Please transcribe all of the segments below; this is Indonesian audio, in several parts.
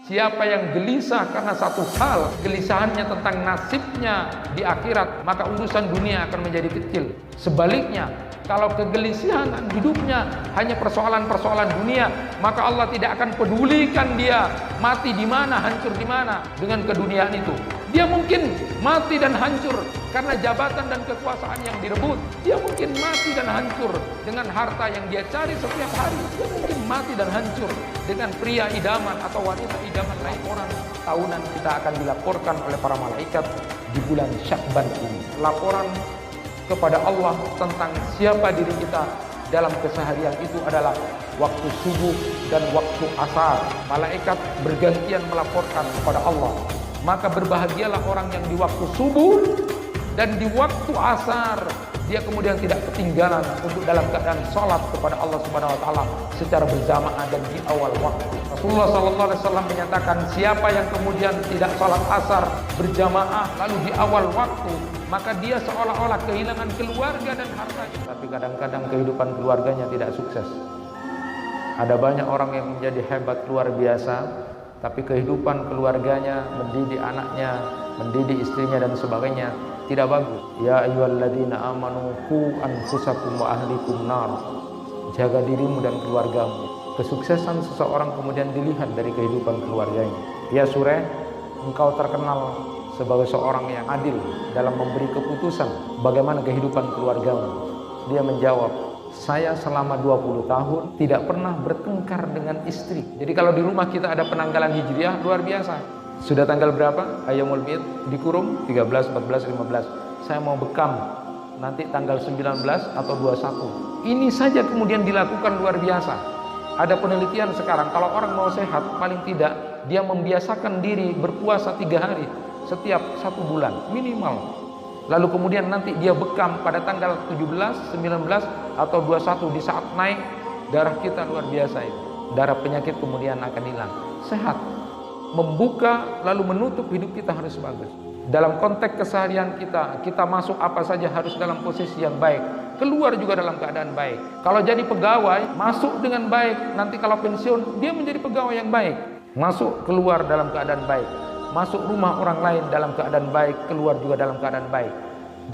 Siapa yang gelisah karena satu hal, gelisahannya tentang nasibnya di akhirat, maka urusan dunia akan menjadi kecil. Sebaliknya, kalau kegelisahan hidupnya hanya persoalan-persoalan dunia, maka Allah tidak akan pedulikan dia mati di mana, hancur di mana dengan keduniaan itu. Dia mungkin mati dan hancur karena jabatan dan kekuasaan yang direbut. Dia mungkin mati dan hancur dengan harta yang dia cari setiap hari. Dia mungkin mati dan hancur dengan pria idaman atau wanita idaman lain. Laporan tahunan kita akan dilaporkan oleh para malaikat di bulan Sya'ban ini. Laporan kepada Allah tentang siapa diri kita dalam keseharian itu adalah waktu subuh dan waktu asar. Malaikat bergantian melaporkan kepada Allah. Maka berbahagialah orang yang di waktu subuh dan di waktu asar dia kemudian tidak ketinggalan untuk dalam keadaan sholat kepada Allah Subhanahu wa taala secara berjamaah dan di awal waktu. Rasulullah sallallahu alaihi wasallam menyatakan siapa yang kemudian tidak sholat asar berjamaah lalu di awal waktu, maka dia seolah-olah kehilangan keluarga dan hartanya. Tapi kadang-kadang kehidupan keluarganya tidak sukses. Ada banyak orang yang menjadi hebat luar biasa, tapi kehidupan keluarganya, mendidik anaknya, mendidik istrinya dan sebagainya tidak bagus. Ya ayyuhalladzina amanu qu anfusakum wa ahlikum nar. Jaga dirimu dan keluargamu. Kesuksesan seseorang kemudian dilihat dari kehidupan keluarganya. Ya Sureh, engkau terkenal sebagai seorang yang adil dalam memberi keputusan. Bagaimana kehidupan keluargamu? Dia menjawab, saya selama 20 tahun tidak pernah bertengkar dengan istri. Jadi kalau di rumah kita ada penanggalan hijriah luar biasa. Sudah tanggal berapa? Ayyamul Bid dikurung 13, 14, 15. Saya mau bekam nanti tanggal 19 atau 21. Ini saja kemudian dilakukan luar biasa. Ada penelitian sekarang kalau orang mau sehat paling tidak dia membiasakan diri berpuasa 3 hari setiap 1 bulan minimal. Lalu kemudian nanti dia bekam pada tanggal 17, 19 atau 21 di saat naik darah kita luar biasa itu. Darah penyakit kemudian akan hilang. Sehat. Membuka lalu menutup hidup kita harus bagus. Dalam konteks keseharian kita masuk apa saja harus dalam posisi yang baik. Keluar juga dalam keadaan baik. Kalau jadi pegawai, masuk dengan baik. Nanti kalau pensiun, dia menjadi pegawai yang baik. Masuk, keluar dalam keadaan baik. Masuk rumah orang lain dalam keadaan baik, keluar juga dalam keadaan baik.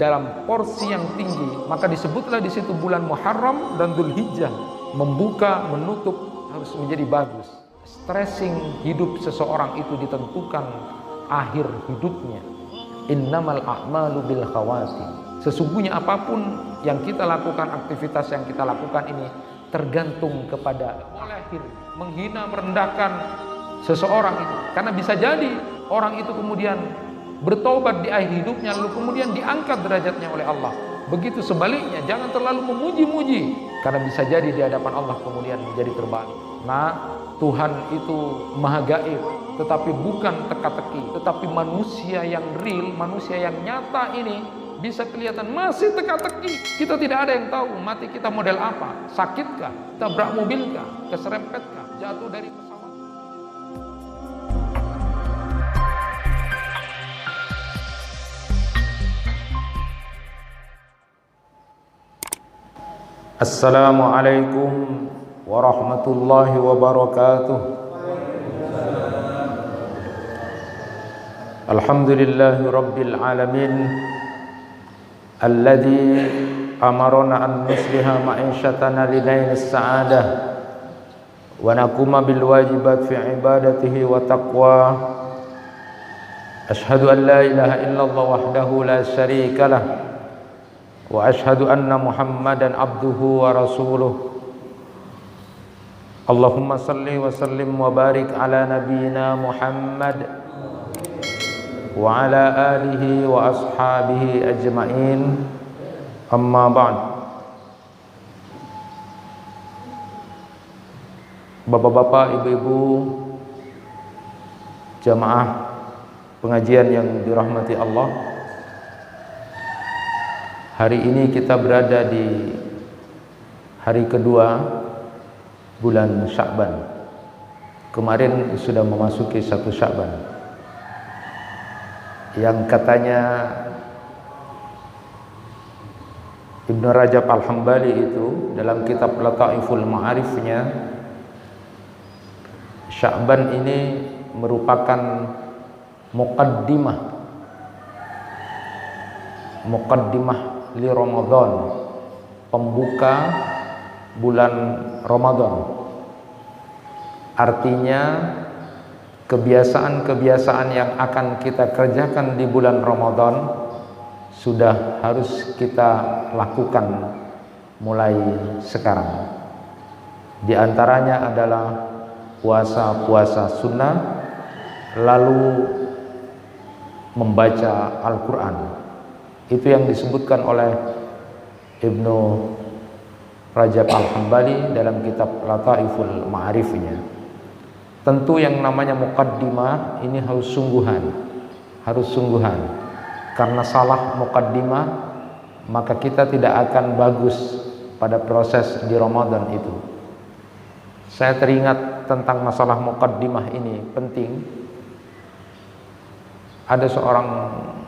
Dalam porsi yang tinggi, maka disebutlah di situ bulan Muharram dan Dzulhijjah. Membuka, menutup harus menjadi bagus. Stressing hidup seseorang itu ditentukan akhir hidupnya. Innamal a'malu bil khawatim. Sesungguhnya apapun yang kita lakukan, aktivitas yang kita lakukan ini tergantung kepada akhir. Menghina, merendahkan seseorang itu, karena bisa jadi orang itu kemudian bertobat di akhir hidupnya lalu kemudian diangkat derajatnya oleh Allah. Begitu sebaliknya, jangan terlalu memuji-muji karena bisa jadi di hadapan Allah kemudian menjadi terbalik. Nah, Tuhan itu maha gaib, tetapi bukan teka-teki, tetapi manusia yang real, manusia yang nyata ini bisa kelihatan masih teka-teki. Kita tidak ada yang tahu mati kita model apa, sakitkah, tabrak mobilkah, keserepetkah, jatuh dari pesawat. Assalamualaikum warahmatullahi wabarakatuh. Alhamdulillahi rabbil alamin alladzi amarna an nusliha ma'ishatana linainis sa'adah wa nakuma bil wajibat fi ibadatihi wa taqwa. Ashhadu an la ilaha illallah wahdahu la syarika lah wa ashhadu anna Muhammadan abduhu wa rasuluh. Allahumma salli wa sallim wa barik ala nabiyyina Muhammad wa ala alihi wa ashabihi ajma'in. Amma ba'd. Bapak-bapak, ibu-ibu, jamaah pengajian yang dirahmati Allah, hari ini kita berada di hari kedua bulan Sya'ban. Kemarin sudah memasuki 1 Sya'ban, yang katanya Ibnu Rajab Al-Hambali itu dalam kitab Lataiful Ma'arifnya, Sya'ban ini merupakan muqaddimah li Ramadan, pembuka bulan Ramadan. Artinya kebiasaan-kebiasaan yang akan kita kerjakan di bulan Ramadan sudah harus kita lakukan mulai sekarang. Di antaranya adalah puasa sunnah, lalu membaca Al-Quran. Itu yang disebutkan oleh Ibnu Rajab Al-Hambali dalam kitab Lataiful Ma'arifnya. Tentu yang namanya muqaddimah ini harus sungguhan. Karena salah muqaddimah, maka kita tidak akan bagus pada proses di Ramadan itu. Saya teringat tentang masalah muqaddimah ini penting. Ada seorang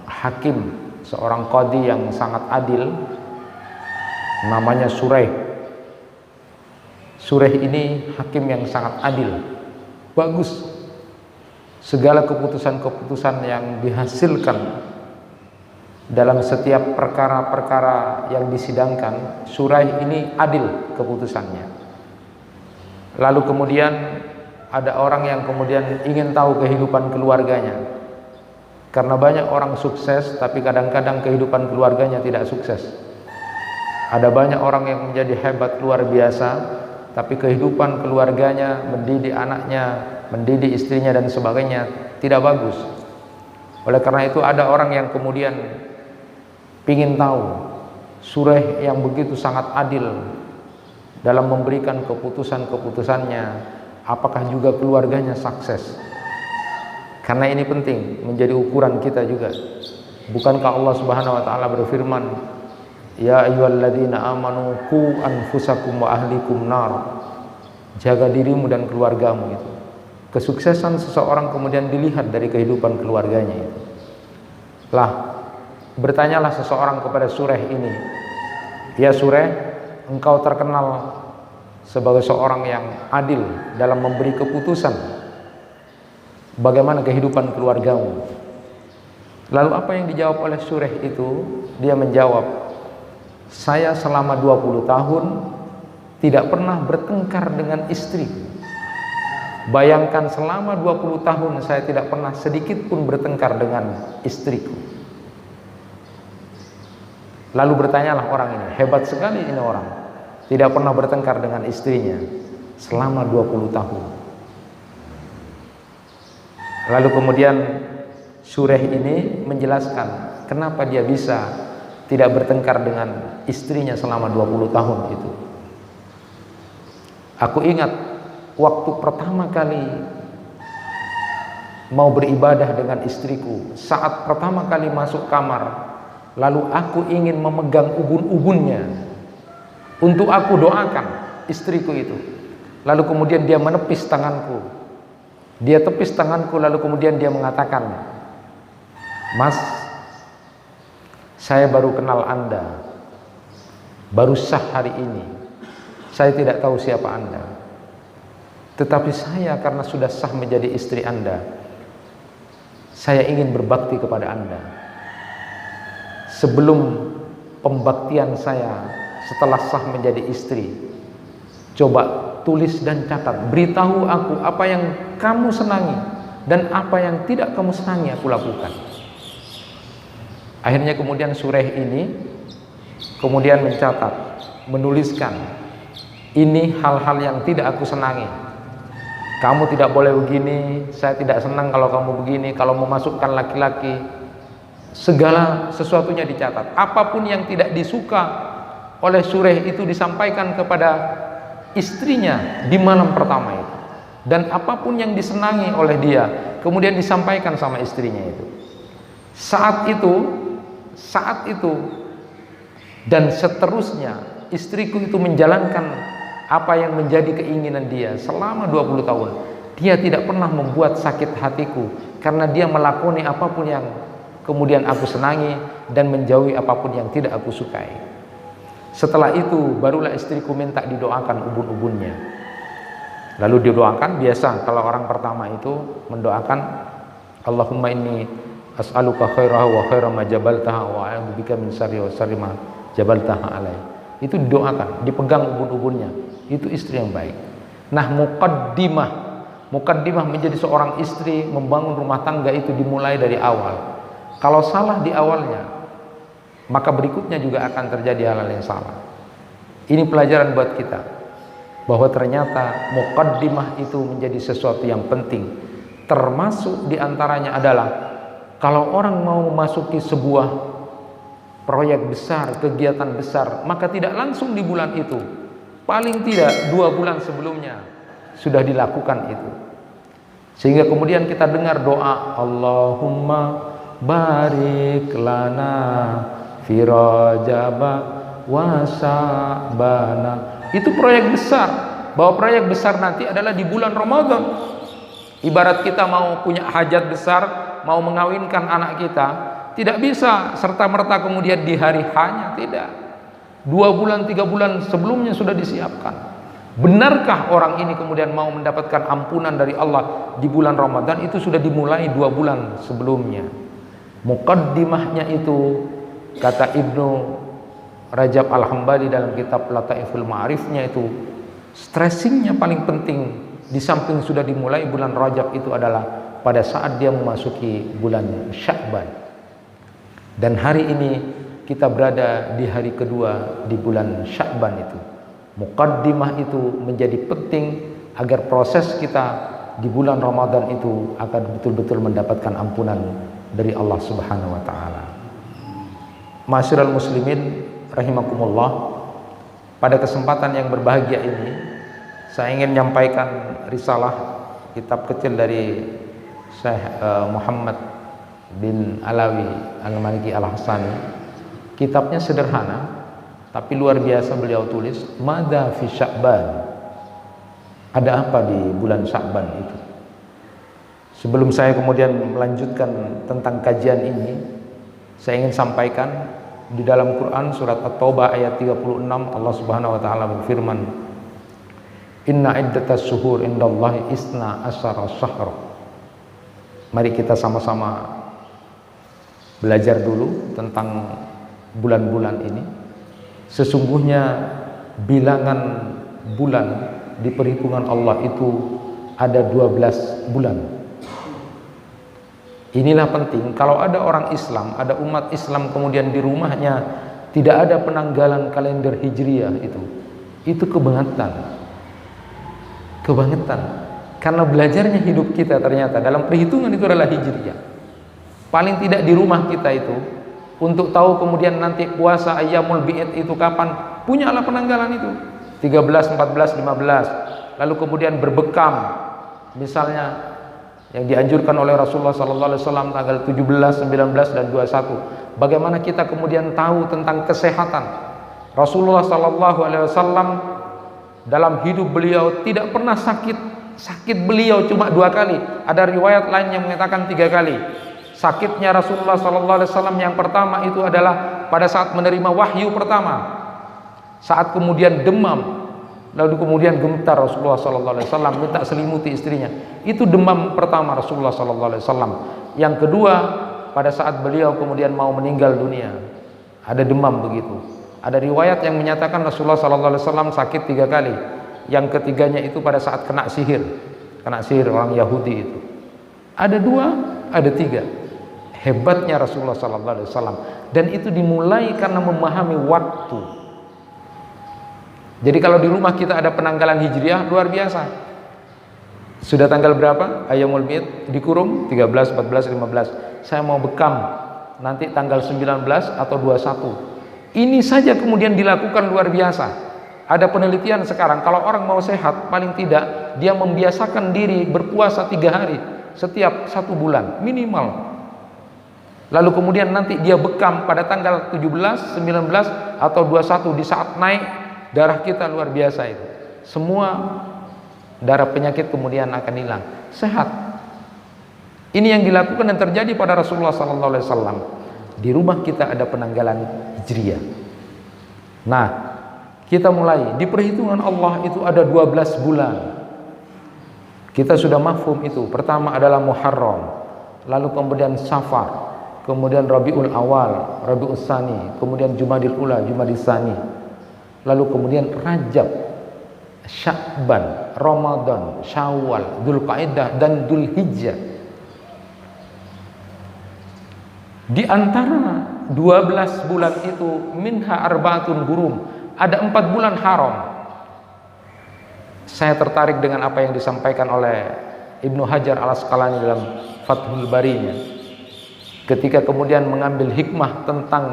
hakim, seorang qadhi yang sangat adil, namanya Suraih. Suraih ini hakim yang sangat adil, bagus. Segala keputusan-keputusan yang dihasilkan dalam setiap perkara-perkara yang disidangkan, Suraih ini adil keputusannya. Lalu kemudian ada orang yang kemudian ingin tahu kehidupan keluarganya. Karena banyak orang sukses, tapi kadang-kadang kehidupan keluarganya tidak sukses. Ada banyak orang yang menjadi hebat luar biasa, tapi kehidupan keluarganya, mendidik anaknya, mendidik istrinya dan sebagainya tidak bagus. Oleh karena itu ada orang yang kemudian ingin tahu Suraih yang begitu sangat adil dalam memberikan keputusan-keputusannya, apakah juga keluarganya sukses. Karena ini penting menjadi ukuran kita juga. Bukankah Allah Subhanahu wa taala berfirman, "Ya ayyuhalladzina amanu qu anfusakum wa ahlikum nar." Jaga dirimu dan keluargamu itu. Kesuksesan seseorang kemudian dilihat dari kehidupan keluarganya itu. Bertanyalah seseorang kepada Suraih ini, "Ya Suraih, engkau terkenal sebagai seorang yang adil dalam memberi keputusan. Bagaimana kehidupan keluargamu?" Lalu apa yang dijawab oleh Suraih itu? Dia menjawab, "Saya selama 20 tahun tidak pernah bertengkar dengan istri. Bayangkan selama 20 tahun saya tidak pernah sedikit pun bertengkar dengan istriku." Lalu bertanyalah orang ini, hebat sekali ini orang, tidak pernah bertengkar dengan istrinya selama 20 tahun. Lalu kemudian Suraih ini menjelaskan kenapa dia bisa tidak bertengkar dengan istrinya selama 20 tahun itu. "Aku ingat waktu pertama kali mau beribadah dengan istriku, saat pertama kali masuk kamar, lalu aku ingin memegang ubun-ubunnya untuk aku doakan istriku itu. Lalu kemudian dia menepis tanganku. Dia tepis tanganku lalu kemudian dia mengatakan, 'Mas, saya baru kenal Anda. Baru sah hari ini. Saya tidak tahu siapa Anda. Tetapi saya karena sudah sah menjadi istri Anda, saya ingin berbakti kepada Anda. Sebelum pembaktian saya setelah sah menjadi istri, coba tulis dan catat, beritahu aku apa yang kamu senangi dan apa yang tidak kamu senangi aku lakukan." Akhirnya kemudian Suraih ini kemudian mencatat, menuliskan, "Ini hal-hal yang tidak aku senangi. Kamu tidak boleh begini, saya tidak senang kalau kamu begini, kalau memasukkan laki-laki." Segala sesuatunya dicatat. Apapun yang tidak disuka oleh Suraih itu disampaikan kepada istrinya di malam pertama itu. Dan apapun yang disenangi oleh dia kemudian disampaikan sama istrinya itu. Saat itu dan seterusnya istriku itu menjalankan apa yang menjadi keinginan dia selama 20 tahun. Dia tidak pernah membuat sakit hatiku karena dia melakoni apapun yang kemudian aku senangi dan menjauhi apapun yang tidak aku sukai. Setelah itu barulah istriku minta didoakan ubun-ubunnya. Lalu didoakan, biasa kalau orang pertama itu mendoakan, Allahumma inni as'aluka khairaha wa khaira ma jabaltaha wa a'udzubika min syarri wa syarri ma jabaltaha alai. Itu didoakan, dipegang ubun-ubunnya. Itu istri yang baik. Nah, muqaddimah menjadi seorang istri membangun rumah tangga itu dimulai dari awal. Kalau salah di awalnya, maka berikutnya juga akan terjadi hal-hal yang salah. Ini pelajaran buat kita, bahwa ternyata muqaddimah itu menjadi sesuatu yang penting. Termasuk diantaranya adalah kalau orang mau memasuki sebuah proyek besar, kegiatan besar, maka tidak langsung di bulan itu, paling tidak 2 bulan sebelumnya sudah dilakukan itu. Sehingga kemudian kita dengar doa, Allahumma barik lana fi Rajaba wa Sya'bana. Itu proyek besar, bahwa proyek besar nanti adalah di bulan Ramadan. Ibarat kita mau punya hajat besar, mau mengawinkan anak kita, tidak bisa serta-merta kemudian di hari hanya, tidak. 2 bulan, 3 bulan sebelumnya sudah disiapkan. Benarkah orang ini kemudian mau mendapatkan ampunan dari Allah di bulan Ramadan? Itu sudah dimulai 2 bulan sebelumnya. Muqaddimahnya itu, kata Ibnu Rajab Al-Hambali dalam kitab Lataiful Ma'arifnya itu, stressingnya paling penting di samping sudah dimulai bulan Rajab itu adalah pada saat dia memasuki bulan Sya'ban. Dan hari ini kita berada di hari kedua di bulan Sya'ban itu. Muqaddimah itu menjadi penting agar proses kita di bulan Ramadan itu akan betul-betul mendapatkan ampunan dari Allah Subhanahu wa taala. Ma'asyiral muslimin rahimakumullah, pada kesempatan yang berbahagia ini saya ingin menyampaikan risalah kitab kecil dari Syekh Muhammad bin Alawi Al-Maliki Al-Hasani. Kitabnya sederhana tapi luar biasa, beliau tulis Mada fi Sya'ban, ada apa di bulan Sya'ban itu. Sebelum saya kemudian melanjutkan tentang kajian ini, saya ingin sampaikan di dalam Quran surat At-Taubah ayat 36 Allah Subhanahu wa taala berfirman, Inna iddatas syuhur indallahi isna asyara syahr. Mari kita sama-sama belajar dulu tentang bulan-bulan ini. Sesungguhnya bilangan bulan di perhitungan Allah itu ada 12 bulan. Inilah penting, kalau ada orang Islam, ada umat Islam kemudian di rumahnya tidak ada penanggalan kalender Hijriah, itu kebangetan. Karena belajarnya hidup kita ternyata dalam perhitungan itu adalah Hijriah. Paling tidak di rumah kita itu, untuk tahu kemudian nanti puasa Ayyamul Bid itu kapan, punyalah penanggalan itu 13, 14, 15. Lalu kemudian berbekam, misalnya yang dianjurkan oleh Rasulullah SAW tanggal 17, 19, dan 21. Bagaimana kita kemudian tahu tentang kesehatan? Rasulullah SAW dalam hidup beliau tidak pernah sakit. Sakit beliau cuma 2 kali. Ada riwayat lain yang mengatakan 3 kali. Sakitnya Rasulullah SAW yang pertama itu adalah pada saat menerima wahyu pertama, saat kemudian demam, lalu kemudian gemetar Rasulullah SAW minta selimuti istrinya. Itu demam pertama Rasulullah SAW. Yang kedua, pada saat beliau kemudian mau meninggal dunia, ada demam begitu. Ada riwayat yang menyatakan Rasulullah SAW sakit 3 kali. Yang ketiganya itu pada saat kena sihir orang Yahudi itu. Ada 2, ada 3. Hebatnya Rasulullah SAW. Dan itu dimulai karena memahami waktu. Jadi kalau di rumah kita ada penanggalan Hijriah, luar biasa. Sudah tanggal berapa? Ayyamul Bid dikurung 13, 14, 15. Saya mau bekam nanti tanggal 19 atau 21. Ini saja kemudian dilakukan luar biasa. Ada penelitian sekarang, kalau orang mau sehat, paling tidak dia membiasakan diri berpuasa 3 hari setiap 1 bulan minimal. Lalu kemudian nanti dia bekam pada tanggal 17, 19 atau 21 di saat naik darah kita luar biasa itu. Semua darah penyakit kemudian akan hilang, sehat. Ini yang dilakukan dan terjadi pada Rasulullah SAW. Di rumah kita ada penanggalan Hijriah. Nah, kita mulai di perhitungan Allah itu ada 12 bulan. Kita sudah mafhum itu. Pertama adalah Muharram, lalu kemudian Safar, kemudian Rabiul Awal, Rabiul Tsani, kemudian Jumadil Ula, Jumadil Tsani, lalu kemudian Rajab, Sya'ban, Ramadan, Syawal, Dzulqa'dah dan Dzulhijjah. Di antara 12 bulan itu minha arba'atun hurum, ada 4 bulan haram. Saya tertarik dengan apa yang disampaikan oleh Ibnu Hajar Al-Asqalani dalam Fathul Barinya, ketika kemudian mengambil hikmah tentang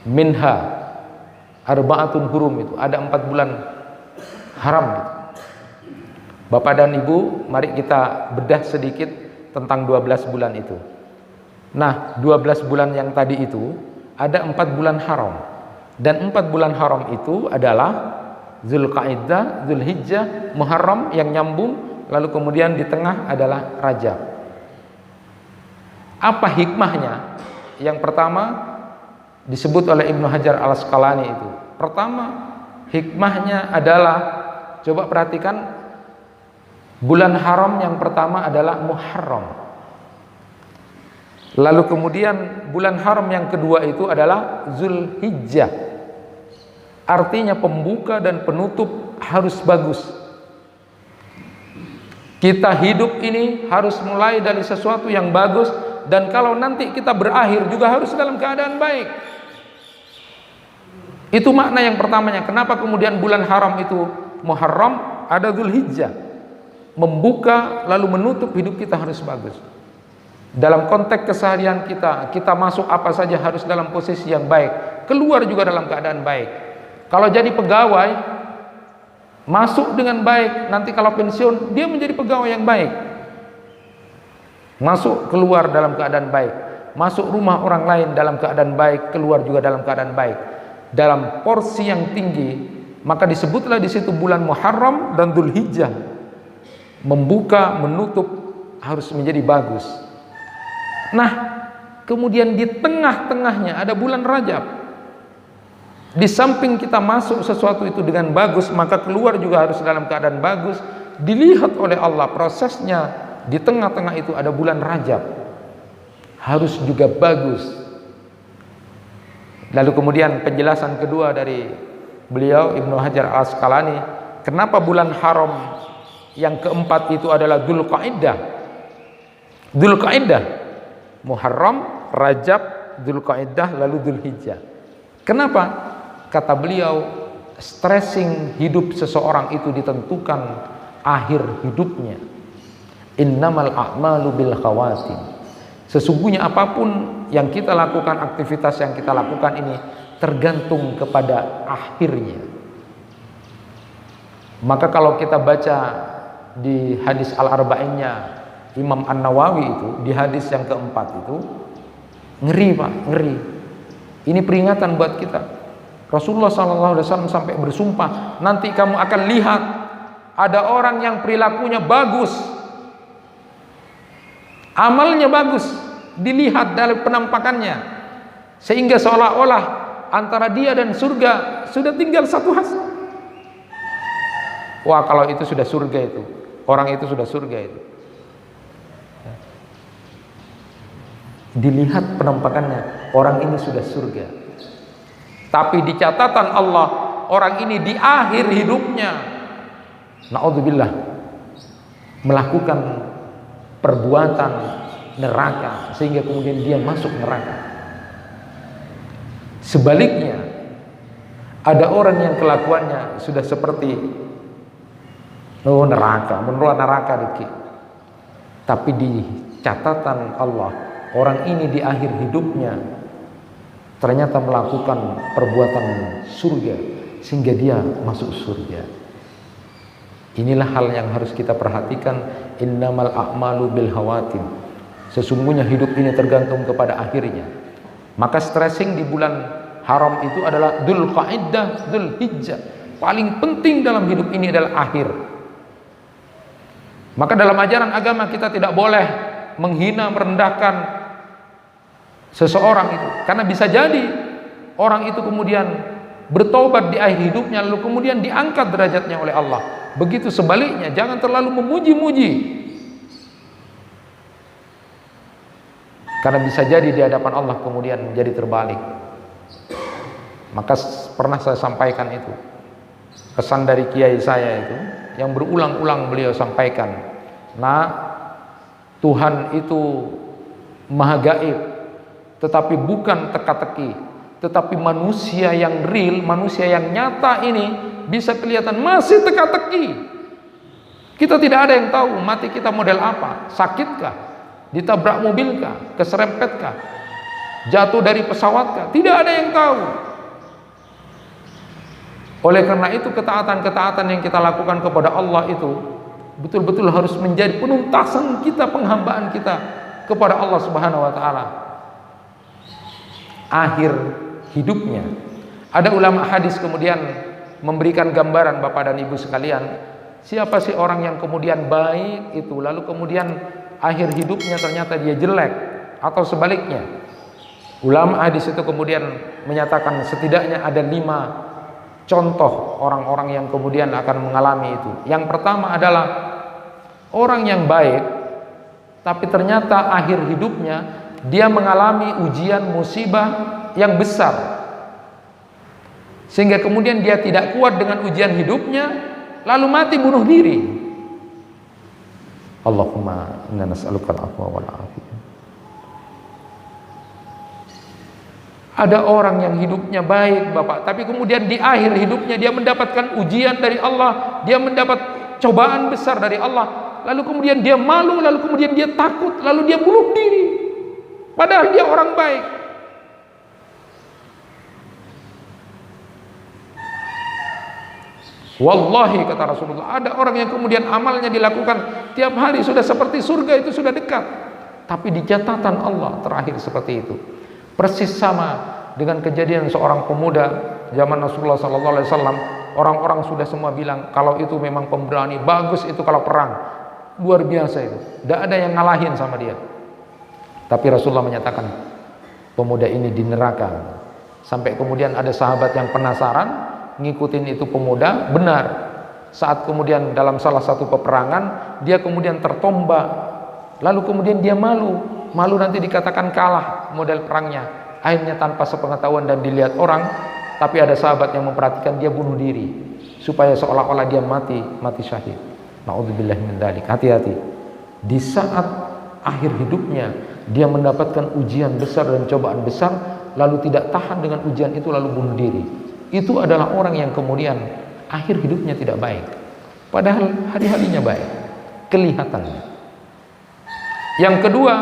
minha arba'atun hurum, itu ada 4 bulan haram gitu. Bapak dan Ibu, mari kita bedah sedikit tentang 12 bulan itu. Nah, 12 bulan yang tadi itu ada 4 bulan haram, dan 4 bulan haram itu adalah Dzulqa'dah, Dzulhijjah, Muharram yang nyambung, lalu kemudian di tengah adalah Rajab. Apa hikmahnya? Yang pertama disebut oleh Ibnu Hajar Al-Asqalani itu. Pertama, hikmahnya adalah, coba perhatikan, bulan haram yang pertama adalah Muharram. Lalu kemudian bulan haram yang kedua itu adalah Dzulhijjah. Artinya pembuka dan penutup harus bagus. Kita hidup ini harus mulai dari sesuatu yang bagus, dan kalau nanti kita berakhir juga harus dalam keadaan baik. Itu makna yang pertamanya. Kenapa kemudian bulan haram itu Muharram, ada Dzulhijjah. Membuka lalu menutup hidup kita harus bagus. Dalam konteks keseharian kita, kita masuk apa saja harus dalam posisi yang baik, keluar juga dalam keadaan baik. Kalau jadi pegawai, masuk dengan baik, nanti kalau pensiun dia menjadi pegawai yang baik. Masuk keluar dalam keadaan baik, masuk rumah orang lain dalam keadaan baik, keluar juga dalam keadaan baik, dalam porsi yang tinggi. Maka disebutlah di situ bulan Muharram dan Dzulhijjah. Membuka, menutup harus menjadi bagus. Nah, kemudian di tengah-tengahnya ada bulan Rajab. Di samping kita masuk sesuatu itu dengan bagus, maka keluar juga harus dalam keadaan bagus. Dilihat oleh Allah prosesnya, di tengah-tengah itu ada bulan Rajab, harus juga bagus. Lalu kemudian penjelasan kedua dari beliau Ibnu Hajar Al-Asqalani, kenapa bulan haram yang keempat itu adalah Dzulqa'dah. Dzulqa'dah, Muharram, Rajab, Dzulqa'dah, lalu Dzulhijjah. Kenapa? Kata beliau, stressing hidup seseorang itu ditentukan akhir hidupnya. Innamal a'malu bil khawatim. Sesungguhnya apapun yang kita lakukan, aktivitas yang kita lakukan ini tergantung kepada akhirnya. Maka kalau kita baca di hadis Al-Arba'innya Imam An-Nawawi itu, di hadis yang keempat itu, ngeri Pak, ngeri. Ini peringatan buat kita. Rasulullah SAW sampai bersumpah, nanti kamu akan lihat ada orang yang perilakunya bagus, amalnya bagus, dilihat dalam penampakannya, sehingga seolah-olah antara dia dan surga sudah tinggal satu hasrat. Wah, kalau itu sudah surga itu, orang itu sudah surga itu. Dilihat penampakannya, orang ini sudah surga. Tapi di catatan Allah, orang ini di akhir hidupnya, naudzubillah, melakukan perbuatan neraka, sehingga kemudian dia masuk neraka. Sebaliknya, ada orang yang kelakuannya sudah seperti neraka, menurut neraka dikit. Tapi di catatan Allah, orang ini di akhir hidupnya ternyata melakukan perbuatan surga, sehingga dia masuk surga. Inilah hal yang harus kita perhatikan. Innamal a'malu bil khawatim. Sesungguhnya hidup ini tergantung kepada akhirnya. Maka stressing di bulan haram itu adalah Dzulqa'dah, Dzulhijjah. Paling penting dalam hidup ini adalah akhir. Maka dalam ajaran agama kita tidak boleh menghina, merendahkan seseorang itu, karena bisa jadi orang itu kemudian bertobat di akhir hidupnya, lalu kemudian diangkat derajatnya oleh Allah. Begitu sebaliknya, jangan terlalu memuji-muji, karena bisa jadi di hadapan Allah kemudian menjadi terbalik. Maka pernah saya sampaikan itu, pesan dari kiai saya itu yang berulang-ulang beliau sampaikan, nah, Tuhan itu maha gaib, tetapi bukan teka-teki, tetapi manusia yang real, manusia yang nyata ini bisa kelihatan masih teka-teki. Kita tidak ada yang tahu mati kita model apa, sakitkah, ditabrak mobilkah, keserempetkah, jatuh dari pesawat, tidak ada yang tahu. Oleh karena itu ketaatan-ketaatan yang kita lakukan kepada Allah itu betul-betul harus menjadi penuntasan kita, penghambaan kita kepada Allah Subhanahu wa taala. Akhir hidupnya. Ada ulama hadis kemudian memberikan gambaran, Bapak dan Ibu sekalian, siapa sih orang yang kemudian baik itu lalu kemudian akhir hidupnya ternyata dia jelek, atau sebaliknya. Ulama hadis itu kemudian menyatakan setidaknya ada 5 contoh orang-orang yang kemudian akan mengalami itu. Yang pertama adalah orang yang baik, tapi ternyata akhir hidupnya dia mengalami ujian musibah yang besar, sehingga kemudian dia tidak kuat dengan ujian hidupnya, lalu mati bunuh diri. Allahumma inna nas'aluka al-'afwa wal 'afiyah. Ada orang yang hidupnya baik, Bapak, tapi kemudian di akhir hidupnya dia mendapatkan ujian dari Allah, dia mendapat cobaan besar dari Allah, lalu kemudian dia malu, lalu kemudian dia takut, lalu dia bunuh diri, padahal dia orang baik. Wallahi, kata Rasulullah, ada orang yang kemudian amalnya dilakukan tiap hari sudah seperti surga, itu sudah dekat, tapi di catatan Allah terakhir seperti itu. Persis sama dengan kejadian seorang pemuda zaman Rasulullah SAW. Orang-orang sudah semua bilang kalau itu memang pemberani, bagus itu kalau perang, luar biasa itu, tidak ada yang ngalahin sama dia. Tapi Rasulullah menyatakan pemuda ini di neraka. Sampai kemudian ada sahabat yang penasaran, ngikutin itu pemuda. Benar, saat kemudian dalam salah satu peperangan dia kemudian tertombak, lalu kemudian dia malu nanti dikatakan kalah model perangnya. Akhirnya tanpa sepengetahuan dan dilihat orang, tapi ada sahabat yang memperhatikan, dia bunuh diri supaya seolah-olah dia mati syahid. Na'udzubillah min dzalik. Hati-hati. Di saat akhir hidupnya dia mendapatkan ujian besar dan cobaan besar, lalu tidak tahan dengan ujian itu lalu bunuh diri. Itu adalah orang yang kemudian akhir hidupnya tidak baik, padahal hari-harinya baik kelihatannya. Yang kedua,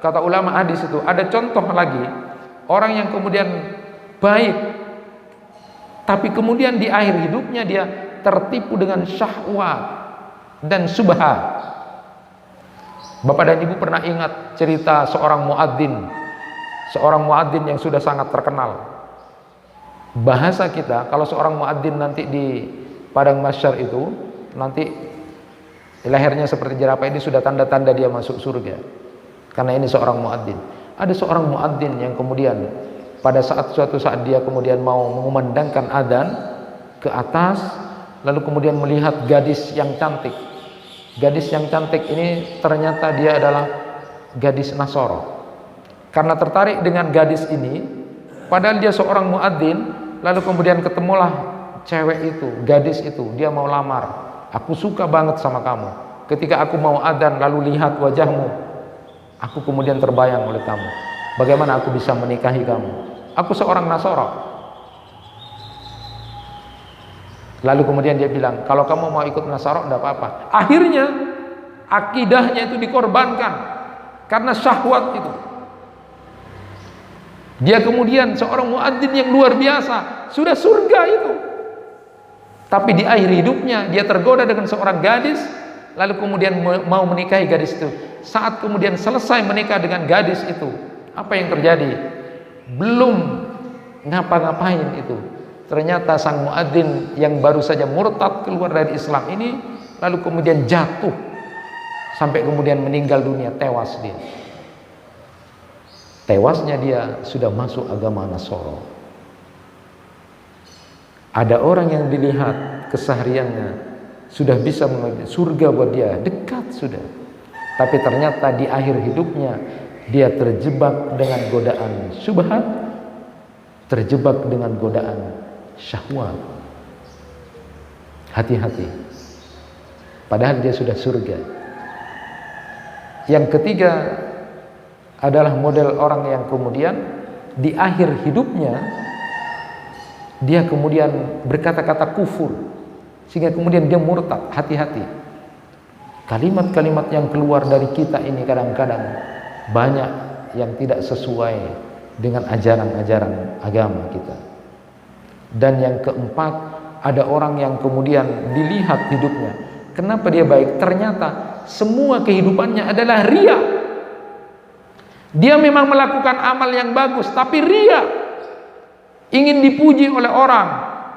kata ulama hadis itu, ada contoh lagi, orang yang kemudian baik, tapi kemudian di akhir hidupnya dia tertipu dengan syahwat dan subhat. Bapak dan Ibu pernah ingat cerita seorang muadzin yang sudah sangat terkenal. Bahasa kita, kalau seorang muadzin nanti di padang mahsyar itu, nanti lehernya seperti jerapah, ini sudah tanda-tanda dia masuk surga. Karena ini seorang muadzin. Ada seorang muadzin yang kemudian pada suatu saat dia kemudian mau mengumandangkan adzan ke atas, lalu kemudian melihat gadis yang cantik. Gadis yang cantik ini ternyata dia adalah gadis Nasoro. Karena tertarik dengan gadis ini, padahal dia seorang muadzin, lalu kemudian ketemulah cewek itu, gadis itu, dia mau lamar. Aku suka banget sama kamu. Ketika aku mau adzan lalu lihat wajahmu, aku kemudian terbayang oleh kamu. Bagaimana aku bisa menikahi kamu? Aku seorang Nasoro. Lalu kemudian dia bilang, kalau kamu mau ikut Nasoro tidak apa-apa. Akhirnya akidahnya itu dikorbankan karena syahwat itu. Dia kemudian seorang muadzin yang luar biasa, sudah surga itu. Tapi di akhir hidupnya dia tergoda dengan seorang gadis, lalu kemudian mau menikahi gadis itu. Saat kemudian selesai menikah dengan gadis itu, apa yang terjadi? Belum ngapa-ngapain itu, ternyata sang muadzin yang baru saja murtad keluar dari Islam ini, lalu kemudian jatuh sampai kemudian meninggal dunia, tewas dia. Tewasnya dia sudah masuk agama Nasoro. Ada orang yang dilihat kesehariannya sudah bisa surga buat dia, dekat sudah. Tapi ternyata di akhir hidupnya dia terjebak dengan godaan syubhat, terjebak dengan godaan syahwat. Hati-hati. Padahal dia sudah surga. Yang ketiga adalah model orang yang kemudian di akhir hidupnya dia kemudian berkata-kata kufur, sehingga kemudian dia murtad. Hati-hati. Kalimat-kalimat yang keluar dari kita ini kadang-kadang banyak yang tidak sesuai dengan ajaran-ajaran agama kita. Dan yang keempat, ada orang yang kemudian dilihat hidupnya, kenapa dia baik? Ternyata semua kehidupannya adalah ria. Dia memang melakukan amal yang bagus, tapi ria, ingin dipuji oleh orang,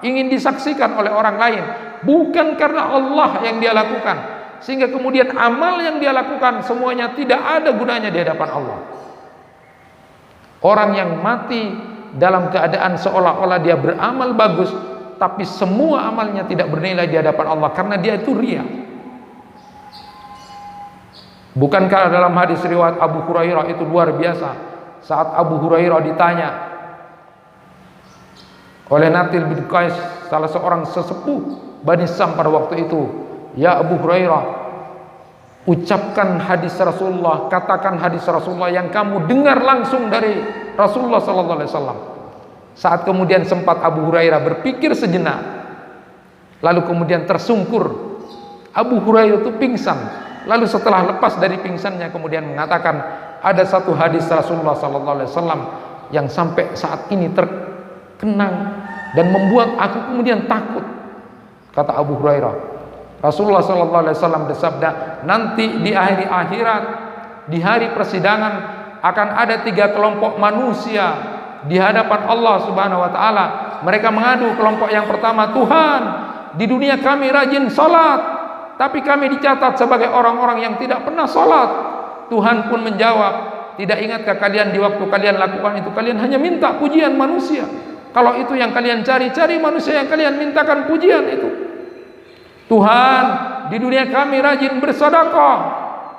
ingin disaksikan oleh orang lain, bukan karena Allah yang dia lakukan. Sehingga kemudian amal yang dia lakukan semuanya tidak ada gunanya di hadapan Allah. Orang yang mati dalam keadaan seolah-olah dia beramal bagus, tapi semua amalnya tidak bernilai di hadapan Allah karena dia itu ria. Bukankah dalam hadis riwayat Abu Hurairah itu luar biasa, saat Abu Hurairah ditanya oleh Natil bin Qais, salah seorang sesepuh Bani Sam pada waktu itu, "Ya Abu Hurairah, ucapkan hadis Rasulullah, katakan hadis Rasulullah yang kamu dengar langsung dari Rasulullah sallallahu alaihi wasallam." Saat kemudian sempat Abu Hurairah berpikir sejenak, lalu kemudian tersungkur, Abu Hurairah itu pingsan. Lalu setelah lepas dari pingsannya kemudian mengatakan, ada satu hadis Rasulullah sallallahu alaihi wasallam yang sampai saat ini terkenang dan membuat aku kemudian takut. Kata Abu Hurairah, Rasulullah sallallahu alaihi wasallam bersabda, nanti di akhir akhirat, di hari persidangan akan ada 3 kelompok manusia di hadapan Allah Subhanahu wa taala. Mereka mengadu, kelompok yang pertama, Tuhan, di dunia kami rajin salat, tapi kami dicatat sebagai orang-orang yang tidak pernah salat. Tuhan pun menjawab, tidak ingatkah kalian di waktu kalian lakukan itu kalian hanya minta pujian manusia? Kalau itu yang kalian cari, cari manusia yang kalian mintakan pujian itu. Tuhan, di dunia kami rajin bersedekah,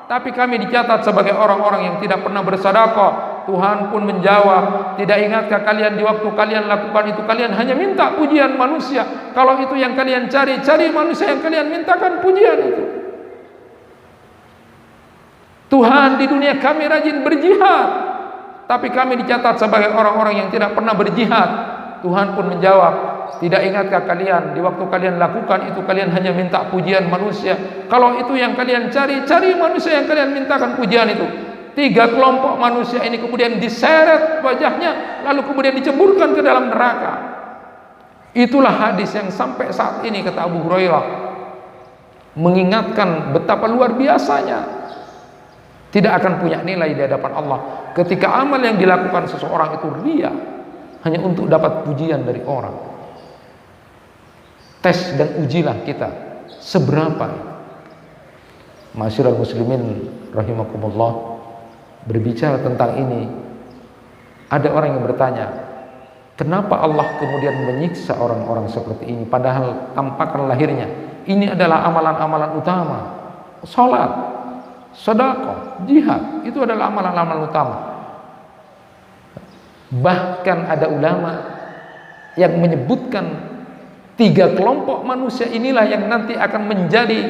tapi kami dicatat sebagai orang-orang yang tidak pernah bersedekah. Tuhan pun menjawab, tidak ingatkah kalian di waktu kalian lakukan itu kalian hanya minta pujian manusia? Kalau itu yang kalian cari, cari manusia yang kalian mintakan pujian itu. Tuhan, di dunia kami rajin berjihad, tapi kami dicatat sebagai orang-orang yang tidak pernah berjihad. Tuhan pun menjawab, tidak ingatkah kalian di waktu kalian lakukan itu kalian hanya minta pujian manusia? Kalau itu yang kalian cari, cari manusia yang kalian mintakan pujian itu. 3 kelompok manusia ini kemudian diseret wajahnya, lalu kemudian diceburkan ke dalam neraka. Itulah hadis yang sampai saat ini, kata Abu Hurairah, mengingatkan betapa luar biasanya, tidak akan punya nilai di hadapan Allah ketika amal yang dilakukan seseorang itu ria, hanya untuk dapat pujian dari orang. Tes dan ujilah kita seberapa. Ma'asyiral muslimin rahimakumullah, berbicara tentang ini, ada orang yang bertanya, kenapa Allah kemudian menyiksa orang-orang seperti ini, padahal tampakan lahirnya ini adalah amalan-amalan utama. Salat, sedekah, jihad, itu adalah amalan-amalan utama. Bahkan ada ulama yang menyebutkan 3 kelompok manusia inilah yang nanti akan menjadi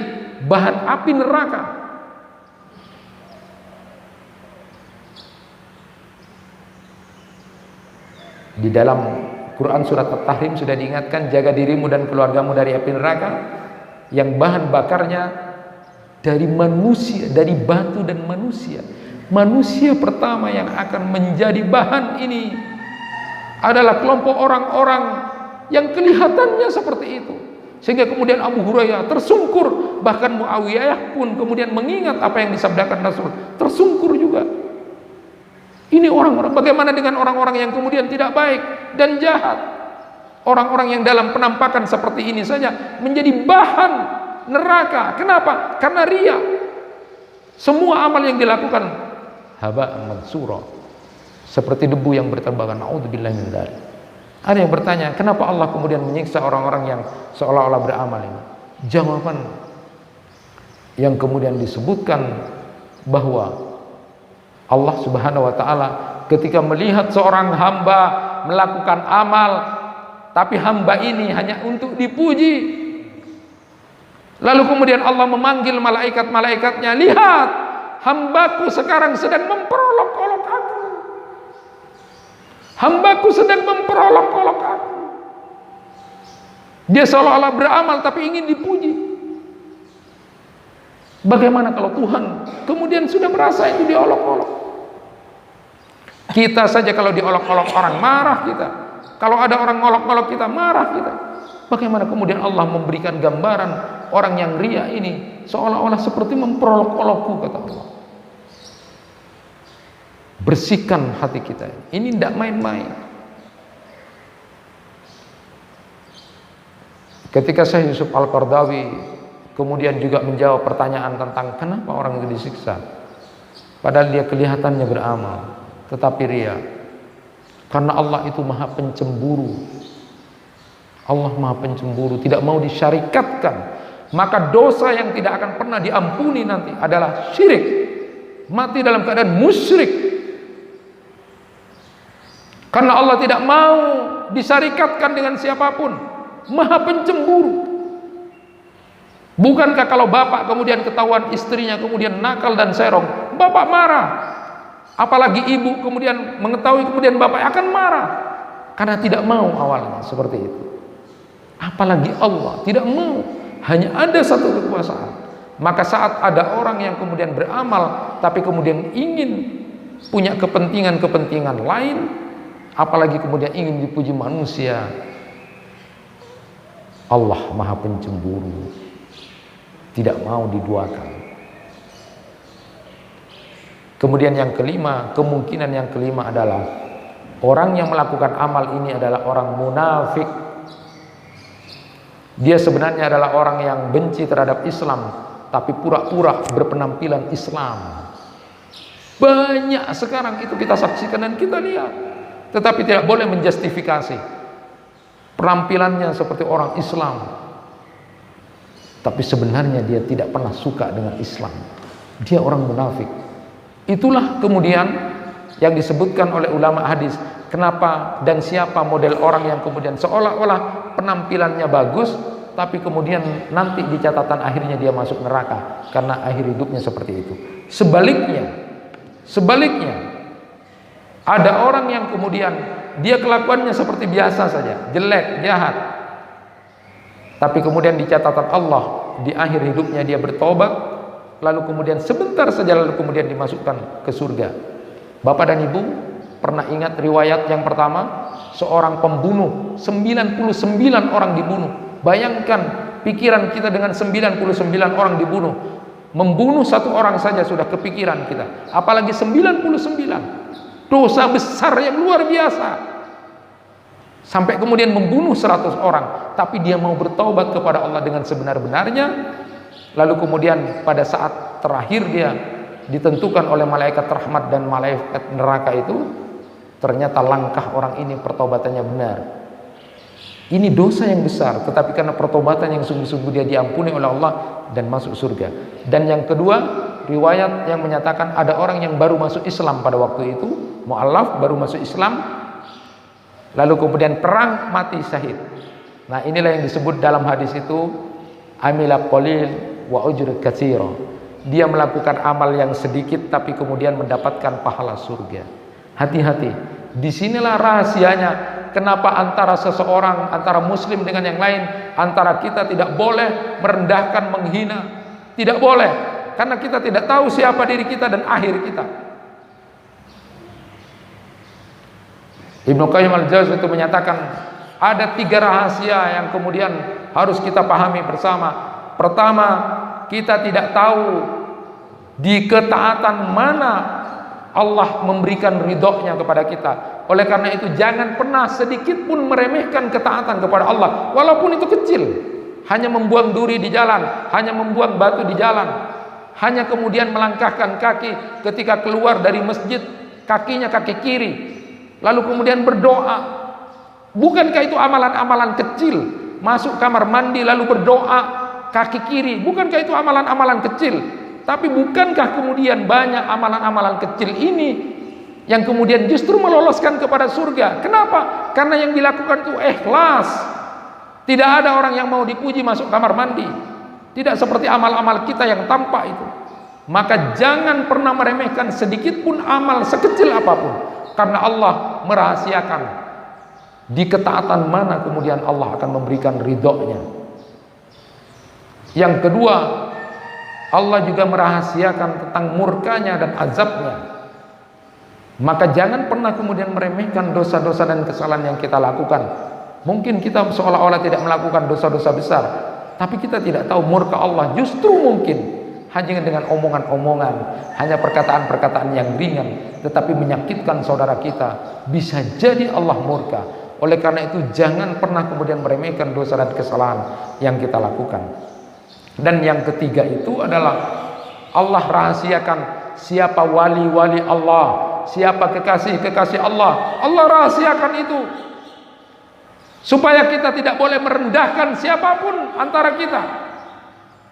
bahan api neraka. Di dalam Quran surat At-Tahrim sudah diingatkan, jaga dirimu dan keluargamu dari api neraka yang bahan bakarnya dari manusia, dari batu dan manusia. Manusia pertama yang akan menjadi bahan ini adalah kelompok orang-orang yang kelihatannya seperti itu, sehingga kemudian Abu Hurairah tersungkur. Bahkan Muawiyah pun kemudian mengingat apa yang disabdakan Rasul, tersungkur juga. Ini orang-orang, bagaimana dengan orang-orang yang kemudian tidak baik dan jahat? Orang-orang yang dalam penampakan seperti ini saja menjadi bahan neraka. Kenapa? Karena ria. Semua amal yang dilakukan haba'an mansura, seperti debu yang berterbangan. Na'udzubillahi min dzalik. Ada yang bertanya, kenapa Allah kemudian menyiksa orang-orang yang seolah-olah beramal ini? jawaban yang kemudian disebutkan bahwa Allah Subhanahu wa taala ketika melihat seorang hamba melakukan amal, tapi hamba ini hanya untuk dipuji, lalu kemudian Allah memanggil malaikat-malaikatnya, lihat, hambaku sekarang sedang memperolok-olok aku, hambaku sedang memperolok-olok aku. Dia seolah-olah beramal tapi ingin dipuji. Bagaimana kalau Tuhan kemudian sudah merasa itu diolok-olok? Kita saja kalau diolok-olok orang marah kita. Kalau ada orang ngolok-ngolok kita, marah kita. Bagaimana kemudian Allah memberikan gambaran orang yang ria ini seolah-olah seperti memperolok-olokku, kata Allah. Bersihkan hati kita. Ini tidak main-main. Ketika Syekh Yusuf Al-Qaradawi kemudian juga menjawab pertanyaan tentang kenapa orang itu disiksa, padahal dia kelihatannya beramal tetapi ria, karena Allah itu maha pencemburu. Allah maha pencemburu, tidak mau disyarikatkan. Maka dosa yang tidak akan pernah diampuni nanti adalah syirik, mati dalam keadaan musyrik, karena Allah tidak mau disyarikatkan dengan siapapun. Maha pencemburu. Bukankah kalau bapak kemudian ketahuan istrinya kemudian nakal dan serong, bapak marah? Apalagi ibu kemudian mengetahui kemudian bapak akan marah, karena tidak mau awalnya seperti itu. Apalagi Allah tidak mau, hanya ada satu kekuasaan. Maka saat ada orang yang kemudian beramal tapi kemudian ingin punya kepentingan-kepentingan lain, apalagi kemudian ingin dipuji manusia, Allah maha pencemburu, tidak mau diduakan. Kemudian yang kelima, kemungkinan yang kelima adalah orang yang melakukan amal ini adalah orang munafik. Dia sebenarnya adalah orang yang benci terhadap Islam, tapi pura-pura berpenampilan Islam. Banyak sekarang itu kita saksikan dan kita lihat, tetapi tidak boleh menjustifikasi penampilannya seperti orang Islam, tapi sebenarnya dia tidak pernah suka dengan Islam. Dia orang munafik. Itulah kemudian yang disebutkan oleh ulama hadis, kenapa dan siapa model orang yang kemudian seolah-olah penampilannya bagus, tapi kemudian nanti di catatan akhirnya dia masuk neraka karena akhir hidupnya seperti itu. Sebaliknya ada orang yang kemudian dia kelakuannya seperti biasa saja, jelek, jahat, tapi kemudian di catatan Allah di akhir hidupnya dia bertobat, lalu kemudian sebentar saja lalu kemudian dimasukkan ke surga. Bapak dan Ibu pernah ingat riwayat yang pertama, seorang pembunuh 99 orang dibunuh. Bayangkan pikiran kita dengan 99 orang dibunuh. Membunuh satu orang saja sudah kepikiran kita, apalagi 99. Dosa besar yang luar biasa. Sampai kemudian membunuh 100 orang, tapi dia mau bertaubat kepada Allah dengan sebenar-benarnya. Lalu kemudian pada saat terakhir dia ditentukan oleh malaikat rahmat dan malaikat neraka itu, ternyata langkah orang ini pertaubatannya benar. Ini dosa yang besar, tetapi karena pertobatan yang sungguh-sungguh dia diampuni oleh Allah dan masuk surga. Dan yang kedua, riwayat yang menyatakan ada orang yang baru masuk Islam pada waktu itu, mu'allaf, baru masuk Islam, lalu kemudian perang, mati syahid. Nah, inilah yang disebut dalam hadis itu amila qalil wa ujur katsira. Dia melakukan amal yang sedikit tapi kemudian mendapatkan pahala surga. Hati-hati. Disinilah rahasianya kenapa antara seseorang, antara muslim dengan yang lain, antara kita tidak boleh merendahkan, menghina. Tidak boleh, karena kita tidak tahu siapa diri kita dan akhir kita. Ibnu Qayyim al-Jauziyah itu menyatakan ada 3 rahasia yang kemudian harus kita pahami bersama. Pertama, kita tidak tahu di ketaatan mana Allah memberikan ridhonya kepada kita. Oleh karena itu jangan pernah sedikit pun meremehkan ketaatan kepada Allah, walaupun itu kecil. Hanya membuang duri di jalan, hanya membuang batu di jalan, hanya kemudian melangkahkan kaki ketika keluar dari masjid, kakinya kaki kiri, lalu kemudian berdoa. Bukankah itu amalan-amalan kecil? Masuk kamar mandi lalu berdoa, kaki kiri. Bukankah itu amalan-amalan kecil? Tapi bukankah kemudian banyak amalan-amalan kecil ini yang kemudian justru meloloskan kepada surga? Kenapa? Karena yang dilakukan itu ikhlas. Tidak ada orang yang mau dipuji masuk kamar mandi. Tidak seperti amal-amal kita yang tampak itu. Maka jangan pernah meremehkan sedikit pun amal sekecil apapun, karena Allah merahasiakan di ketaatan mana kemudian Allah akan memberikan ridhonya. Yang kedua, Allah juga merahasiakan tentang murkanya dan azabnya. Maka jangan pernah kemudian meremehkan dosa-dosa dan kesalahan yang kita lakukan. Mungkin kita seolah-olah tidak melakukan dosa-dosa besar, tapi kita tidak tahu murka Allah justru mungkin hanya dengan omongan-omongan, hanya perkataan-perkataan yang ringan tetapi menyakitkan saudara kita, bisa jadi Allah murka. Oleh karena itu jangan pernah kemudian meremehkan dosa dan kesalahan yang kita lakukan. Dan yang ketiga itu adalah Allah rahasiakan siapa wali-wali Allah, siapa kekasih-kekasih Allah. Allah rahasiakan itu supaya kita tidak boleh merendahkan siapapun antara kita.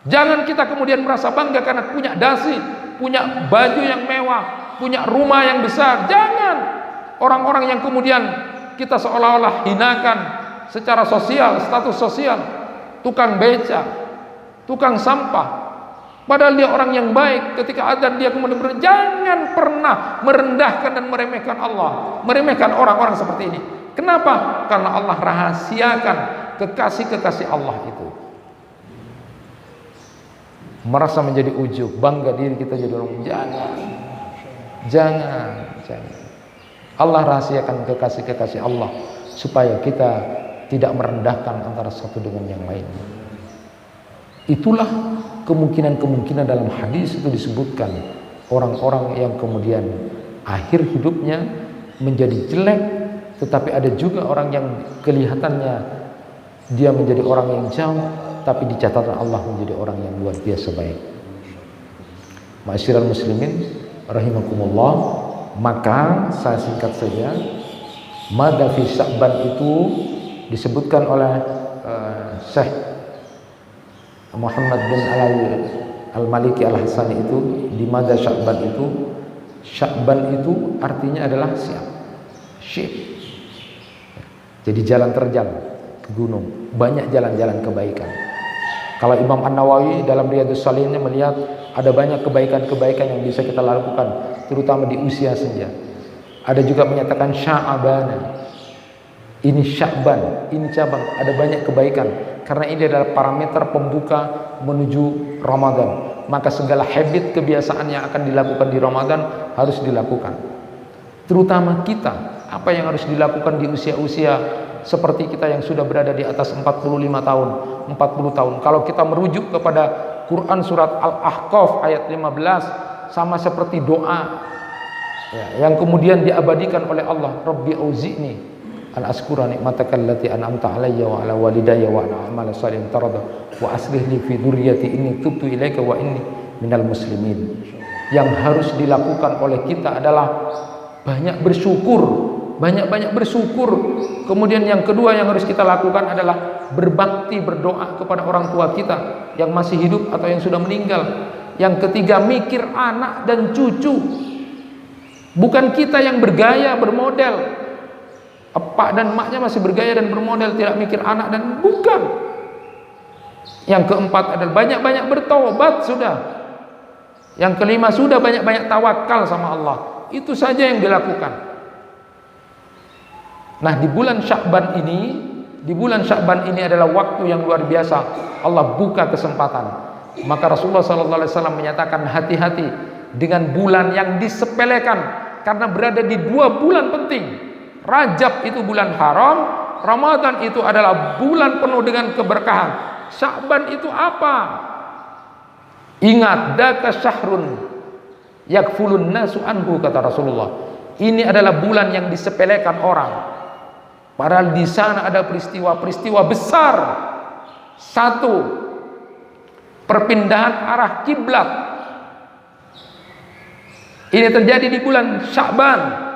Jangan kita kemudian merasa bangga karena punya dasi, punya baju yang mewah, punya rumah yang besar. Jangan. Orang-orang yang kemudian kita seolah-olah hinakan secara sosial, status sosial, tukang beca, tukang sampah, padahal dia orang yang baik. Ketika adzan dia kemudian jangan pernah merendahkan dan meremehkan Allah, meremehkan orang-orang seperti ini. Kenapa? Karena Allah rahasiakan kekasih-kekasih Allah itu. Merasa menjadi ujub, bangga diri kita jadi orang. Jangan. Allah rahasiakan kekasih-kekasih Allah supaya kita tidak merendahkan antara satu dengan yang lainnya. Itulah kemungkinan-kemungkinan dalam hadis itu disebutkan orang-orang yang kemudian akhir hidupnya menjadi jelek, tetapi ada juga orang yang kelihatannya dia menjadi orang yang jauh, tapi di catatan Allah menjadi orang yang luar biasa baik. Ma'asyiral muslimin rahimakumullah, maka saya singkat saja, mada fi Sya'ban itu disebutkan oleh Syekh Muhammad bin Al-Maliki Al-Hasani itu di mada Sya'ban itu. Sya'ban itu artinya adalah syib. Jadi jalan terjal ke gunung, banyak jalan-jalan kebaikan. Kalau Imam An-Nawawi dalam Riyadhus Shalihin melihat ada banyak kebaikan-kebaikan yang bisa kita lakukan, terutama di usia senja. Ada juga menyatakan Sya'ban, ini Sya'ban, ini cabang, ada banyak kebaikan. Karena ini adalah parameter pembuka menuju Ramadan. Maka segala habit kebiasaan yang akan dilakukan di Ramadan harus dilakukan. Terutama kita, apa yang harus dilakukan di usia-usia seperti kita yang sudah berada di atas 45 tahun, 40 tahun. Kalau kita merujuk kepada Quran surat Al-Ahqaf ayat 15, sama seperti doa yang kemudian diabadikan oleh Allah, Rabbi auzi'ni an askura nikmataka allati an'amta alayya wa ala walidayya wa a'mala shalihan tarda wa aslih li fi dzurriyyati inni tubtu ilaika wa inni minal muslimin. Yang harus dilakukan oleh kita adalah banyak bersyukur, banyak-banyak bersyukur. Kemudian yang kedua yang harus kita lakukan adalah berbakti, berdoa kepada orang tua kita yang masih hidup atau yang sudah meninggal. Yang ketiga, mikir anak dan cucu. Bukan kita yang bergaya, bermodel. Epak dan emaknya masih bergaya dan bermodel, tidak mikir anak dan bukan. Yang keempat adalah banyak-banyak bertobat sudah. Yang kelima sudah banyak-banyak tawakal sama Allah. Itu saja yang dilakukan. Nah, di bulan Sya'ban ini adalah waktu yang luar biasa. Allah buka kesempatan. Maka Rasulullah SAW menyatakan hati-hati dengan bulan yang disepelekan, karena berada di dua bulan penting. Rajab itu bulan haram, Ramadan itu adalah bulan penuh dengan keberkahan. Sya'ban itu apa? Ingat, daka syahrun yakfulun nasu anhu, kata Rasulullah. Ini adalah bulan yang disepelekan orang. Padahal di sana ada peristiwa-peristiwa besar. Satu, perpindahan arah kiblat. Ini terjadi di bulan Sya'ban.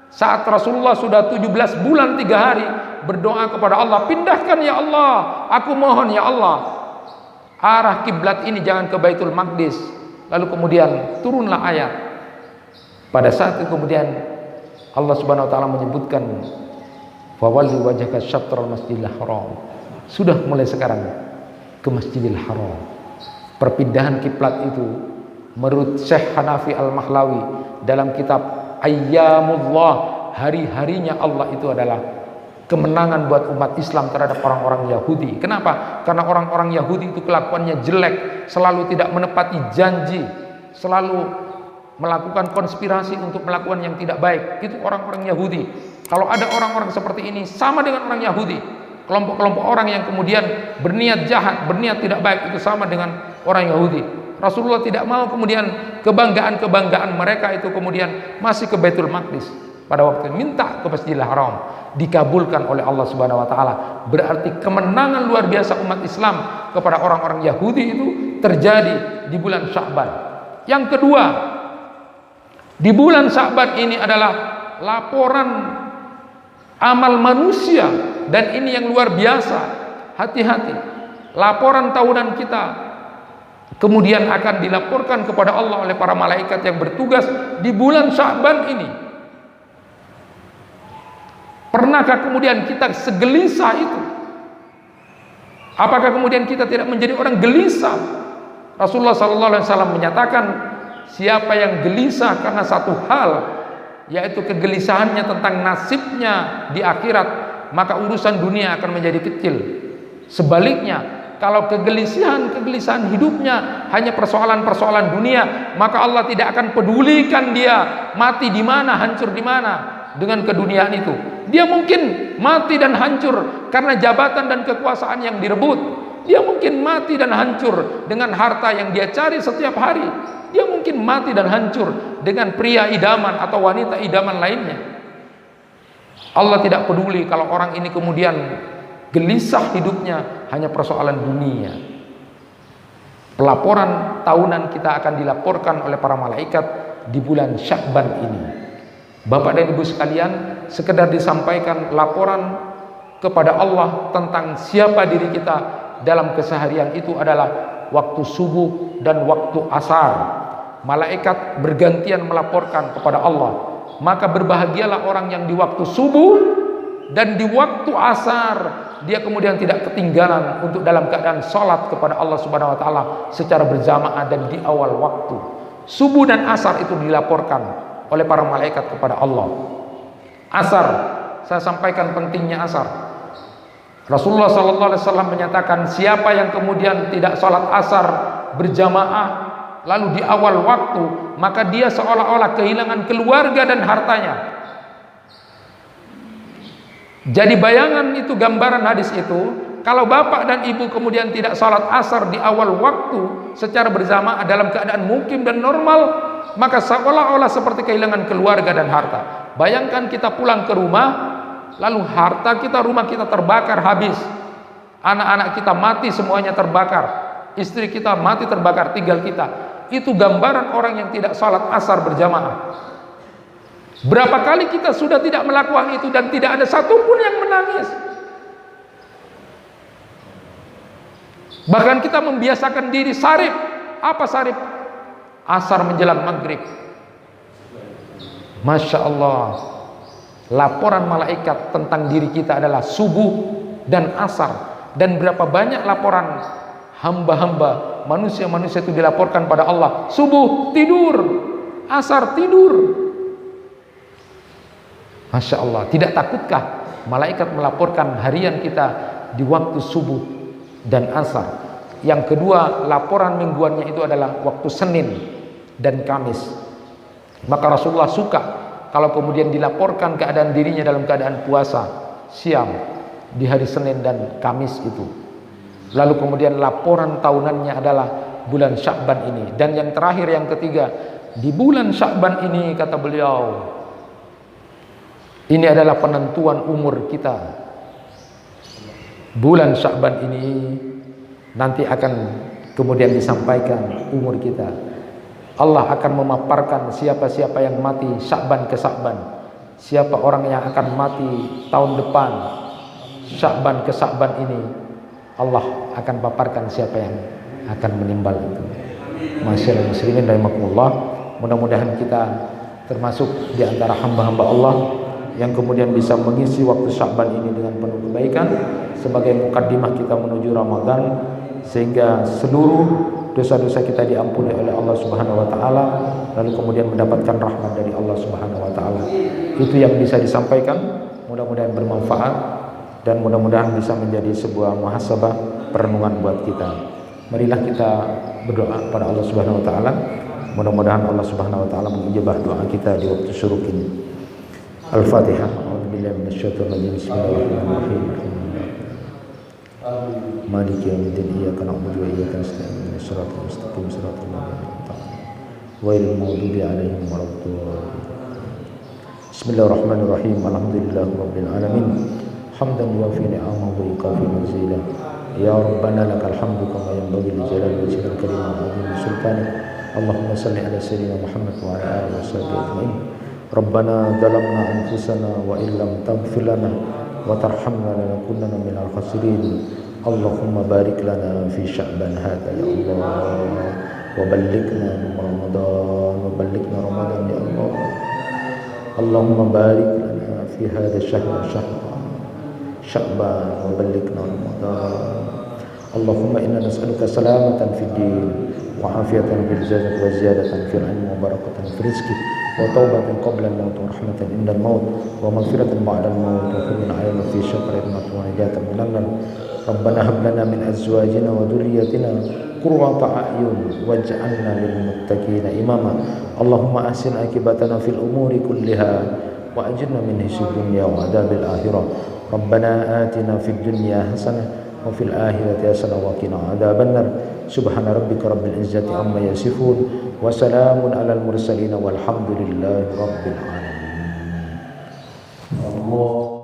Saat Rasulullah sudah 17 bulan 3 hari berdoa kepada Allah, pindahkan ya Allah, aku mohon ya Allah. arah kiblat ini jangan ke Baitul Maqdis. Lalu kemudian turunlah ayat. Pada saat itu kemudian Allah Subhanahu wa taala menyebutkan fawalli wajhaka syatral masjidil haram. Sudah mulai sekarang ke Masjidil Haram. Perpindahan kiblat itu menurut Syekh Hanafi Al-Mahlawi dalam kitab Ayyamullah, hari-harinya Allah itu adalah kemenangan buat umat Islam terhadap orang-orang Yahudi. Kenapa? Karena orang-orang Yahudi itu kelakuannya jelek, selalu tidak menepati janji, selalu melakukan konspirasi untuk melakukan yang tidak baik. Itu orang-orang Yahudi. Kalau ada orang-orang seperti ini sama dengan orang Yahudi. Kelompok-kelompok orang yang kemudian berniat jahat, berniat tidak baik, itu sama dengan orang Yahudi. Rasulullah tidak mau kemudian kebanggaan-kebanggaan mereka itu kemudian masih ke Baitul Maqdis. Pada waktu minta ke Masjidil Haram, dikabulkan oleh Allah Subhanahu wa taala. Berarti kemenangan luar biasa umat Islam kepada orang-orang Yahudi itu terjadi di bulan Sya'ban. Yang kedua, di bulan Sya'ban ini adalah laporan amal manusia, dan ini yang luar biasa. Hati-hati, laporan tahunan kita kemudian akan dilaporkan kepada Allah oleh para malaikat yang bertugas di bulan Sya'ban ini. Pernahkah kemudian kita segelisah itu? Apakah kemudian kita tidak menjadi orang gelisah? Rasulullah SAW menyatakan, siapa yang gelisah karena satu hal, yaitu kegelisahannya tentang nasibnya di akhirat, maka urusan dunia akan menjadi kecil. Sebaliknya, kalau kegelisahan hidupnya hanya persoalan-persoalan dunia, maka Allah tidak akan pedulikan dia mati di mana, hancur di mana dengan keduniaan itu. Dia mungkin mati dan hancur karena jabatan dan kekuasaan yang direbut. Dia mungkin mati dan hancur dengan harta yang dia cari setiap hari. Dia mungkin mati dan hancur dengan pria idaman atau wanita idaman lainnya. Allah tidak peduli kalau orang ini kemudian gelisah hidupnya hanya persoalan dunia. Pelaporan tahunan kita akan dilaporkan oleh para malaikat di bulan Sya'ban ini. Bapak dan Ibu sekalian, sekedar disampaikan laporan kepada Allah tentang siapa diri kita dalam keseharian itu adalah waktu subuh dan waktu asar. Malaikat bergantian melaporkan kepada Allah. Maka berbahagialah orang yang di waktu subuh dan di waktu asar dia kemudian tidak ketinggalan untuk dalam keadaan sholat kepada Allah Subhanahu wa taala secara berjamaah dan di awal waktu. Subuh dan asar itu dilaporkan oleh para malaikat kepada Allah. Asar, saya sampaikan pentingnya asar. Rasulullah SAW menyatakan, siapa yang kemudian tidak sholat asar berjamaah lalu di awal waktu, maka dia seolah-olah kehilangan keluarga dan hartanya. Jadi bayangan itu, gambaran hadis itu, kalau bapak dan ibu kemudian tidak sholat asar di awal waktu secara berjamaah dalam keadaan mukim dan normal, maka seolah-olah seperti kehilangan keluarga dan harta. Bayangkan kita pulang ke rumah, lalu harta kita, rumah kita terbakar habis, anak-anak kita mati semuanya terbakar, istri kita mati terbakar, tinggal kita. Itu gambaran orang yang tidak sholat asar berjamaah. Berapa kali kita sudah tidak melakukan itu dan tidak ada satupun yang menangis. Bahkan kita membiasakan diri sarip. Apa sarip? Asar menjelang maghrib. Masya Allah, laporan malaikat tentang diri kita adalah subuh dan asar. Dan berapa banyak laporan hamba-hamba, manusia-manusia itu dilaporkan pada Allah. Subuh tidur, asar tidur. Masya Allah, tidak takutkah malaikat melaporkan harian kita di waktu subuh dan asar? Yang kedua, laporan mingguannya itu adalah waktu Senin dan Kamis. Maka Rasulullah suka kalau kemudian dilaporkan keadaan dirinya dalam keadaan puasa siam di hari Senin dan Kamis itu. Lalu kemudian laporan tahunannya adalah bulan Sya'ban ini. Dan yang terakhir, yang ketiga, di bulan Sya'ban ini kata beliau, ini adalah penentuan umur kita. Bulan Sya'ban ini nanti akan kemudian disampaikan umur kita. Allah akan memaparkan siapa-siapa yang mati Sya'ban ke Sya'ban, siapa orang yang akan mati tahun depan Sya'ban ke Sya'ban ini. Allah akan paparkan siapa yang akan menimbal itu. Masyaallah muslimin rahimakumullah, mudah-mudahan kita termasuk di antara hamba-hamba Allah yang kemudian bisa mengisi waktu Sya'ban ini dengan penuh kebaikan sebagai mukaddimah kita menuju Ramadan, sehingga seluruh dosa-dosa kita diampuni oleh Allah Subhanahu wa taala, lalu kemudian mendapatkan rahmat dari Allah Subhanahu wa taala. Itu yang bisa disampaikan, mudah-mudahan bermanfaat dan mudah-mudahan bisa menjadi sebuah muhasabah perenungan buat kita. Marilah kita berdoa pada Allah Subhanahu wa taala, mudah-mudahan Allah Subhanahu wa taala mengijabah doa kita di waktu syuruk ini. Al-Fatihah. A'udzubillahi minasyaitonir rajim. Bismillahirrahmanirrahim. Maliki yaumiddin, iyyaka na'budu wa iyyaka nasta'in, ihdinas siratal mustaqim, siratal ladzina an'amta 'alaihim ghairil maghdubi 'alaihim waladdallin. Bismillahirrahmanirrahim. Alhamdulillahirabbil alamin. Hamdan yuwafi ni'amahu wa yukafi mazidah. Ya Rabbana lakal hamdu kama yanbaghi li jalali wajhikal karim wa 'azimi sultanik. Allahumma shalli ala sayyidina Muhammad wa ala alihi washabihi ajmain. Rabbana zalamna anfusana wa illam taghfir lana wa tarhamna lanakunanna minal khasirin. Allahumma barik lana fi Sya'ban hadza ya Allah, wa ballighna Ramadan, wa ballighna Ramadan ya Allah. Allahumma barik lana fi hadza syahr Sya'ban, wa ballighna Ramadan. Allahumma inna nas'aluka salamatan fid din wa afiyatan fil jasad wa ziyadatan fil ilmi wa barakatan fil rizqi wa taubatan qabla al-maut wa rahmatan inda al-maut wa maghfiratan ba'da al-maut wa hurun 'ala fi syafri rahmat wa najatan minan nar. Rabbana hab lana min azwajina wa dhurriyyatina qurrata a'yun waj'alna lil muttaqina imama. Allahumma ahsin akibatana fil umuri kulliha wa ajirna min hisyid dunya wa adzabil akhirah. Rabbana atina fid dunya hasanah wa fil akhirati hasanah wa qina adzaban nar. Subhana rabbika rabbil izzati amma yasifun wa salamun alal mursalin walhamdulillahi rabbil alamin. Allah